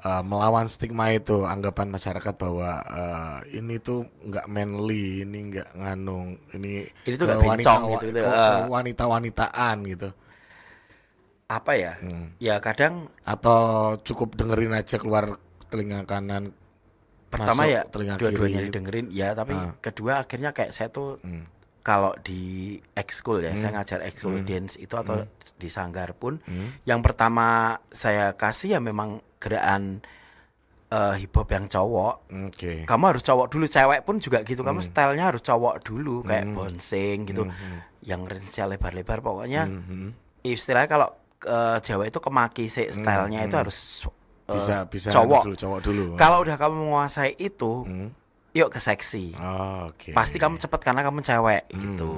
melawan stigma itu, anggapan masyarakat bahwa ini tuh nggak manly, ini nggak nganung, ini Ini tuh nggak bencong gitu. wanita-wanitaan gitu, Apa ya? Ya kadang atau cukup dengerin aja keluar telinga kanan, pertama masuk ya telinga dua-duanya kiri. didengerin ya, tapi kedua akhirnya kayak saya tuh kalau di ekskul ya, saya ngajar ekskul dance itu atau di sanggar pun yang pertama saya kasih ya memang gerakan hip hop yang cowok. Oke. Kamu harus cowok dulu, cewek pun juga gitu. Kamu stylenya harus cowok dulu, kayak bouncing gitu, yang range-nya lebar-lebar. Pokoknya istilahnya kalau Jawa itu kemaki sih, stylenya itu harus Bisa cowok. cowok dulu. Kalau udah kamu menguasai itu, yuk ke seksi. Oke. Pasti kamu cepet karena kamu cewek gitu.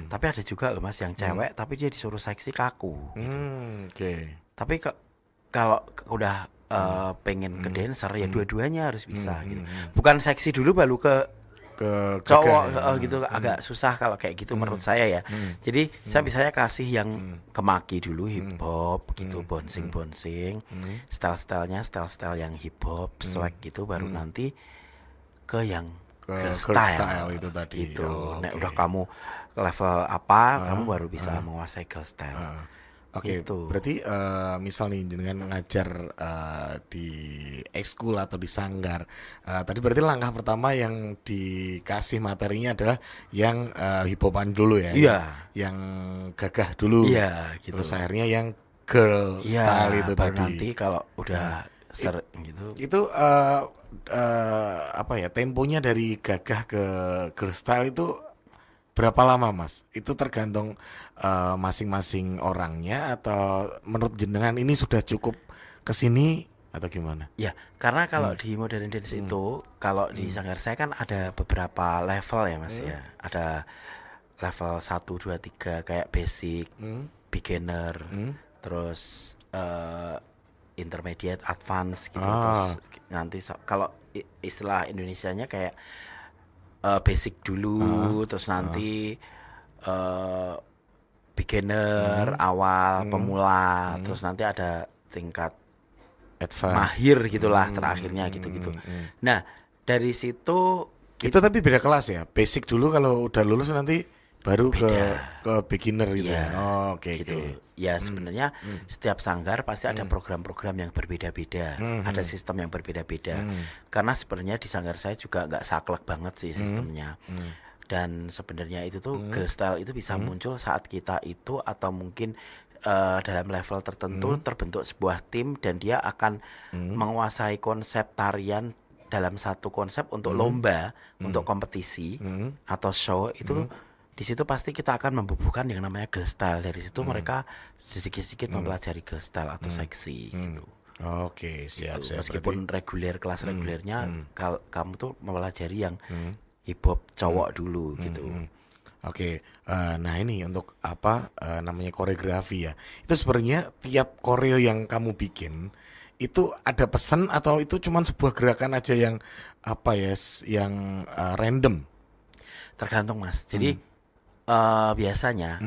Tapi ada juga loh Mas yang cewek tapi dia disuruh seksi kaku. Oke. Tapi kalau udah pengen ke dancer ya dua-duanya harus bisa gitu. Bukan seksi dulu baru ke cowok gitu, agak susah kalau kayak gitu menurut saya ya. Jadi saya biasanya kasih yang kemaki dulu, hip hop gitu, bouncing style yang hip hop swag gitu, baru nanti ke yang Ke girl girl style, style itu tadi. gitu. Oh, Nah oke. udah kamu level apa kamu baru bisa menguasai girl style. Oke, Gitu. berarti misal nih dengan ngajar di ekskul atau di sanggar, tadi berarti langkah pertama yang dikasih materinya adalah yang hip-hopan dulu ya, Iya, yang gagah dulu, iya gitu. terus akhirnya yang girl Iya, style itu baru tadi. nanti kalau udah Nah, it- sering gitu. itu apa ya, temponya dari gagah ke girl style itu berapa lama Mas? Itu tergantung masing-masing orangnya atau menurut jenengan ini sudah cukup ke sini atau gimana? Ya, karena kalau di modern dance itu, kalau di sanggar saya kan ada beberapa level ya Mas ya. Ada level 1, 2, 3 kayak basic, beginner, terus intermediate, advance gitu. Terus Ah, nanti kalau istilah Indonesianya kayak basic dulu, terus nanti eh, beginner, awal, pemula, terus nanti ada tingkat advance. mahir gitulah terakhirnya gitu-gitu. Nah, dari situ Itu tapi beda kelas ya. Basic dulu kalau udah lulus nanti baru ke beginner gitu ya ya. Oh, oke gitu. oke. Ya sebenarnya setiap sanggar pasti ada program-program yang berbeda-beda, ada sistem yang berbeda-beda. Karena sebenarnya di sanggar saya juga nggak saklek banget sih sistemnya. Dan sebenarnya itu tuh girl style itu bisa muncul saat kita itu atau mungkin dalam level tertentu terbentuk sebuah tim dan dia akan menguasai konsep tarian dalam satu konsep untuk lomba, untuk kompetisi atau show itu di situ pasti kita akan membubuhkan yang namanya girl style. Dari situ mereka sedikit-sedikit mempelajari girl style atau seksi gitu. Oke, siap Gitu. siap. Meskipun reguler kelas regulernya kamu tuh mempelajari yang hip hop cowok dulu gitu. Oke, nah ini untuk apa namanya koreografi ya. Itu sebenarnya tiap koreo yang kamu bikin itu ada pesan atau itu cuman sebuah gerakan aja yang apa ya, yang random. Tergantung Mas. Jadi biasanya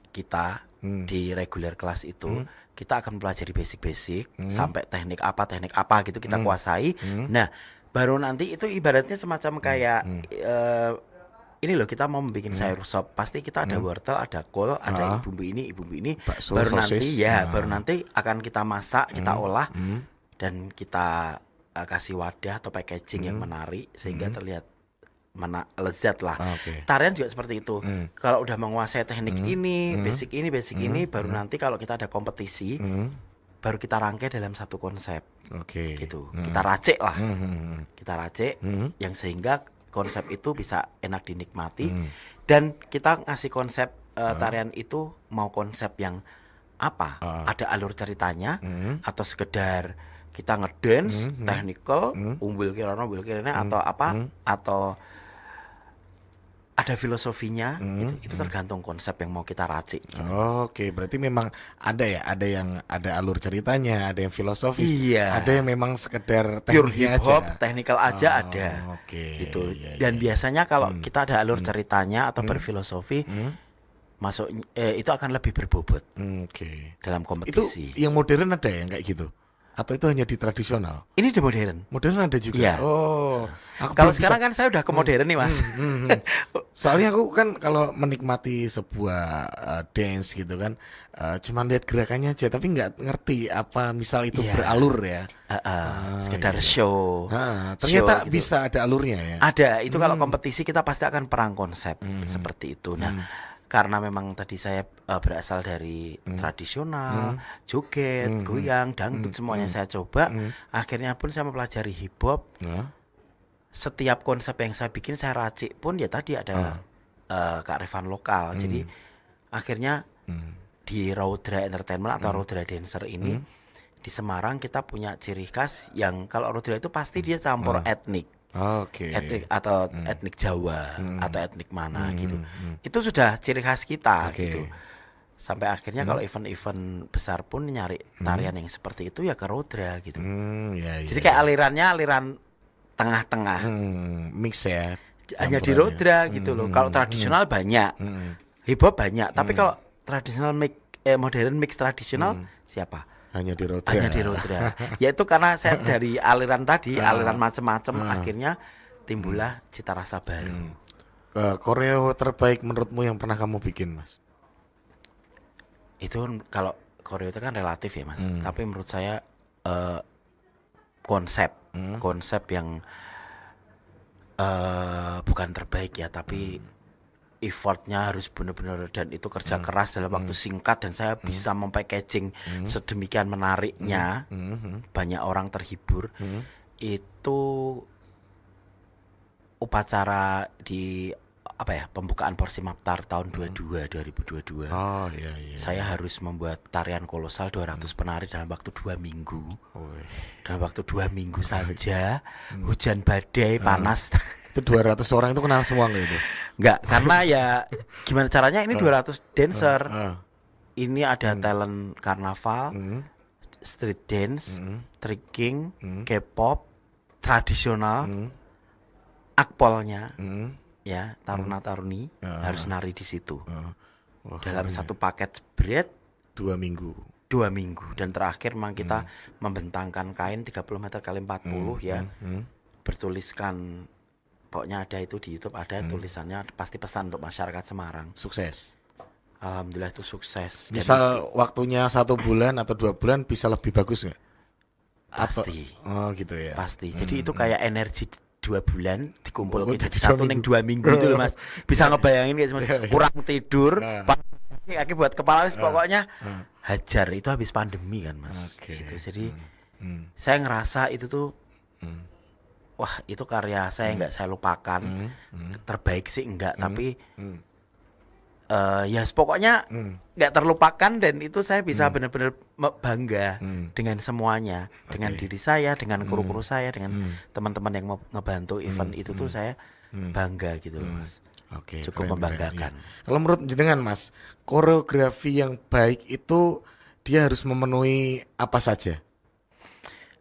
kita di reguler kelas itu kita akan mempelajari basic-basic sampai teknik apa gitu kita kuasai. Nah, baru nanti itu ibaratnya semacam kayak ini loh kita mau bikin sayur sop, pasti kita ada wortel, ada kol, ada bumbu ini, Bakso, baru sosis. nanti ya, baru nanti akan kita masak, kita olah dan kita kasih wadah atau packaging yang menarik sehingga terlihat lezat lah. Oke. Tarian juga seperti itu. Kalau udah menguasai teknik ini, basic ini, baru nanti kalau kita ada kompetisi, baru kita rangkai dalam satu konsep Oke. gitu. Kita racik lah. Kita racik yang sehingga konsep itu bisa enak dinikmati dan kita ngasih konsep tarian itu mau konsep yang apa? Ada alur ceritanya atau sekedar kita ngedance, technical, umbul kirana atau apa? Atau ada filosofinya itu tergantung konsep yang mau kita racik gitu. Oke, berarti memang ada ya, ada yang ada alur ceritanya, ada yang filosofis, Iya. ada yang memang sekedar Pure tekniknya hip hop, aja. technical aja ada. Oke, Gitu. iya, Dan iya. biasanya kalau kita ada alur ceritanya atau berfilosofi masuk itu akan lebih berbobot Oke. dalam Itu kompetisi. yang modern ada yang kayak gitu? Atau itu hanya di tradisional? Ini di modern. Modern ada juga. Iya. Oh, aku Kalau belum sekarang bisa. kan saya udah ke modern nih, Mas. Soalnya aku kan kalau menikmati sebuah dance gitu kan, cuman lihat gerakannya aja, tapi nggak ngerti apa misal itu Iya. beralur ya. Sekedar iya. show. Ternyata Show gitu. bisa ada alurnya ya. Ada, itu kalau kompetisi kita pasti akan perang konsep seperti itu. Nah, karena memang tadi saya berasal dari tradisional, joget, goyang, dangdut semuanya saya coba. Akhirnya pun saya mempelajari hip hop. Nah, Setiap konsep yang saya bikin saya racik pun ya tadi ada kearifan lokal. Jadi akhirnya di Raudra Entertainment atau Raudra Dancer ini di Semarang kita punya ciri khas yang kalau Raudra itu pasti dia campur etnik. Oke. Etnik atau etnik Jawa atau etnik mana gitu. Itu sudah ciri khas kita Oke. gitu. Sampai akhirnya kalau event-event besar pun nyari tarian yang seperti itu ya ke Raudra gitu. Ya, Jadi ya. kayak alirannya aliran tengah-tengah. Mix ya. Hanya di campurannya. Raudra gitu loh. Kalau tradisional banyak. Hip hop banyak, tapi kalau tradisional modern mix tradisional siapa? Hanya di Rodra. Hanya di Raudra. Yaitu karena saya dari aliran tadi, aliran macam-macam akhirnya timbullah cita rasa baru. Koreo terbaik menurutmu yang pernah kamu bikin, Mas? Itu kalau koreo itu kan relatif ya Mas. Tapi menurut saya konsep yang bukan terbaik ya, tapi effortnya harus benar-benar, dan itu kerja keras dalam waktu singkat, dan saya bisa mempackaging sedemikian menariknya, banyak orang terhibur. Itu upacara di pembukaan Porsi Maptar tahun 2022. Oh iya iya. Saya harus membuat tarian kolosal 200 penari dalam waktu 2 minggu. Dalam waktu 2 minggu saja, hujan badai, panas. Itu 200 orang itu kenal semua nggak itu? Enggak, karena ya gimana caranya, ini 200 dancer. Ini ada Hmm. talent karnaval, street dance, tricking, K-pop, tradisional, akpolnya, ya taruna-taruni harus nari di situ. Wah, Dalam satu paket bread 2 minggu. 2 minggu, dan terakhir memang kita membentangkan kain 30 meter kali 40 ya, bertuliskan, pokoknya ada itu di YouTube, ada tulisannya, pasti pesan untuk masyarakat Semarang. Sukses. Alhamdulillah itu sukses. Dan Misal waktunya 1 bulan atau 2 bulan bisa lebih bagus nggak? pasti, Oh gitu ya. pasti. Jadi itu kayak energi 2 bulan dikumpul Oh, jadi jadi 2 satu ning minggu. 2 minggu itu loh Mas. Bisa ngebayangin kayak Mas, kurang tidur, kaki buat kepala wis pokoknya hajar. Itu habis pandemi kan Mas. Oke. Gitu. Jadi saya ngerasa itu tuh wah, itu karya saya nggak saya lupakan. Terbaik sih enggak, tapi ya pokoknya nggak terlupakan, dan itu saya bisa benar-benar bangga dengan semuanya, dengan diri saya, dengan kru-kru saya, dengan teman-teman yang mau ngebantu event itu tuh saya bangga gitu loh Mas. Oke, Cukup keren, membanggakan. keren, iya. Kalau menurut jenengan Mas, koreografi yang baik itu dia harus memenuhi apa saja?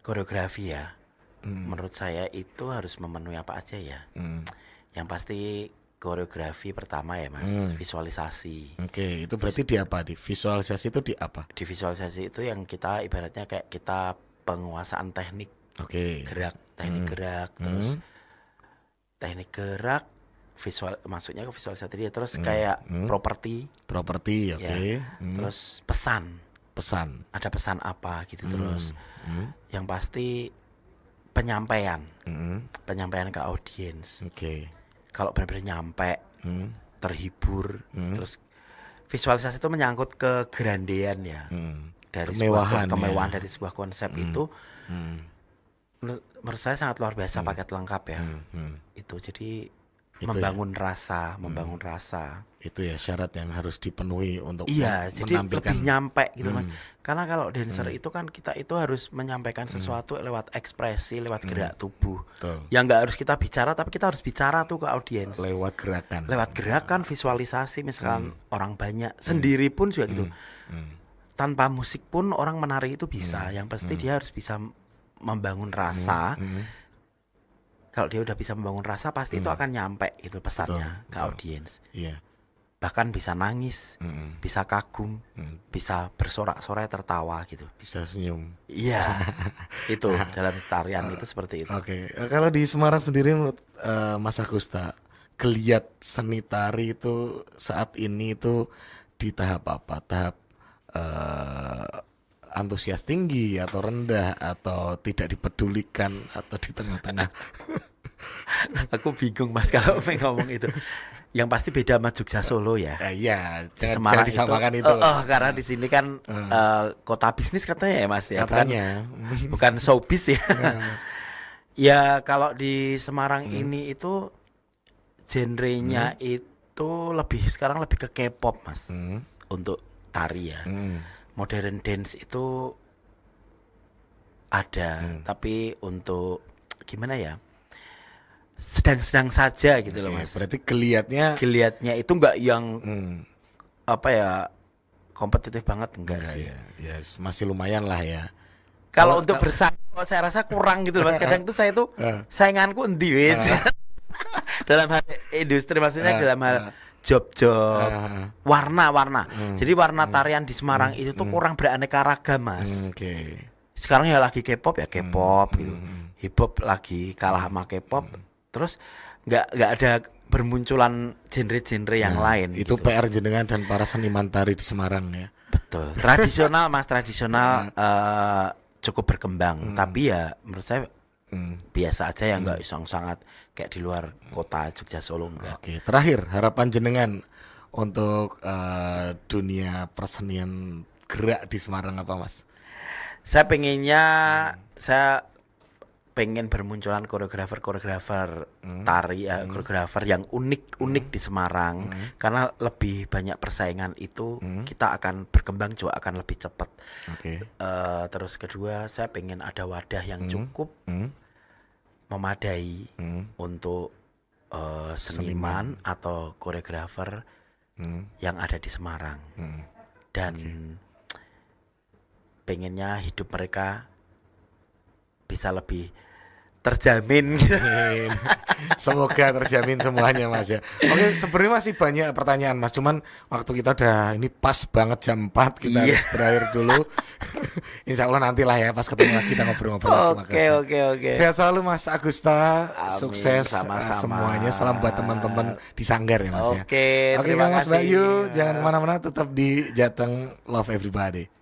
Koreografi ya, menurut saya itu harus memenuhi apa aja ya. Yang pasti koreografi pertama ya Mas, visualisasi. Oke, itu berarti di apa? Di visualisasi itu di apa? Di visualisasi itu yang kita ibaratnya kayak kita penguasaan teknik Oke. gerak, terus teknik gerak, visual, maksudnya ke visualisasi dia, terus kayak properti Properti, oke. ya, terus pesan, Pesan. ada pesan apa gitu, terus yang pasti penyampaian ke audiens. Oke. Kalau benar-benar nyampe, terhibur, terus visualisasi itu menyangkut kegerandean ya, dari Kemewahan, sebuah kemewahan ya. dari sebuah konsep itu. Menurut saya sangat luar biasa, paket lengkap ya. Itu jadi Itu membangun rasa, membangun rasa. Itu ya syarat yang harus dipenuhi untuk Iya, jadi menampilkan. lebih nyampe gitu Mas. Karena kalau dancer itu kan kita itu harus menyampaikan sesuatu lewat ekspresi, lewat gerak tubuh. Betul. Yang nggak harus kita bicara, tapi kita harus bicara tuh ke audiens. Lewat gerakan. Lewat gerakan, visualisasi, misalkan orang banyak, sendiri pun juga gitu. Tanpa musik pun orang menari itu bisa. Yang pasti dia harus bisa membangun rasa. Kalau dia udah bisa membangun rasa, pasti itu akan nyampe gitu pesannya ke audiens. Iya. Bahkan bisa nangis, bisa kagum, bisa bersorak-sorai, tertawa gitu. Bisa senyum. Iya, itu dalam tarian itu seperti itu. Oke, kalau di Semarang sendiri menurut Mas Agusta, geliat seni tari itu saat ini itu di tahap apa? Tahap antusias tinggi atau rendah atau tidak dipedulikan atau di tengah-tengah? Aku bingung Mas kalau ngomong itu. Yang pasti beda sama Jogja Solo ya. Iya, Di jangan disamakan itu. Karena di sini kan kota bisnis katanya ya Mas ya. Katanya. Bukan showbiz ya. Ya kalau di Semarang ini itu genrenya itu sekarang lebih ke K-pop Mas. Untuk tari ya. Modern dance itu ada, tapi untuk gimana ya? Sedang-sedang saja gitu loh Mas. Berarti geliatnya itu enggak yang apa ya, kompetitif banget enggak sih. ya masih lumayan lah ya. Kalau untuk bersaing saya rasa kurang gitu loh Mas. Kadang tuh saya tuh sainganku endi wis. Dalam hal industri, maksudnya dalam hal job-job, warna-warna. Jadi warna tarian di Semarang itu tuh kurang beraneka ragam Mas. Oke. Sekarang ya lagi K-pop ya K-pop gitu. Hip hop lagi kalah sama K-pop. Terus nggak ada bermunculan genre-genre yang lain. Itu gitu. PR jenengan dan para seniman tari di Semarang ya. Betul. Tradisional Mas, tradisional cukup berkembang, tapi ya menurut saya biasa aja ya, nggak sangat kayak di luar kota Jogja Solo enggak. Oke, terakhir harapan jenengan untuk dunia persenian gerak di Semarang apa Mas? Saya pengennya saya pengen bermunculan koreografer tari koreografer yang unik di Semarang, karena lebih banyak persaingan itu kita akan berkembang juga akan lebih cepat. Oke. Terus kedua saya pengen ada wadah yang cukup memadai untuk seniman atau koreografer yang ada di Semarang, dan pengennya hidup mereka bisa lebih terjamin. Semoga terjamin semuanya Mas ya. Oke, sebenarnya masih banyak pertanyaan Mas, cuman waktu kita udah ini pas banget jam 4, kita harus berakhir dulu. Insya Allah nantilah ya pas ketemu lagi kita ngobrol-ngobrol lagi. Oke. Sehat selalu Mas Agusta, Amin, sukses sama-sama. semuanya. Salam buat teman-teman di Sanggar ya Mas ya. Oke, Oke terima Mas kasih. Bayu, jangan kemana-mana, tetap di Jateng Love Everybody.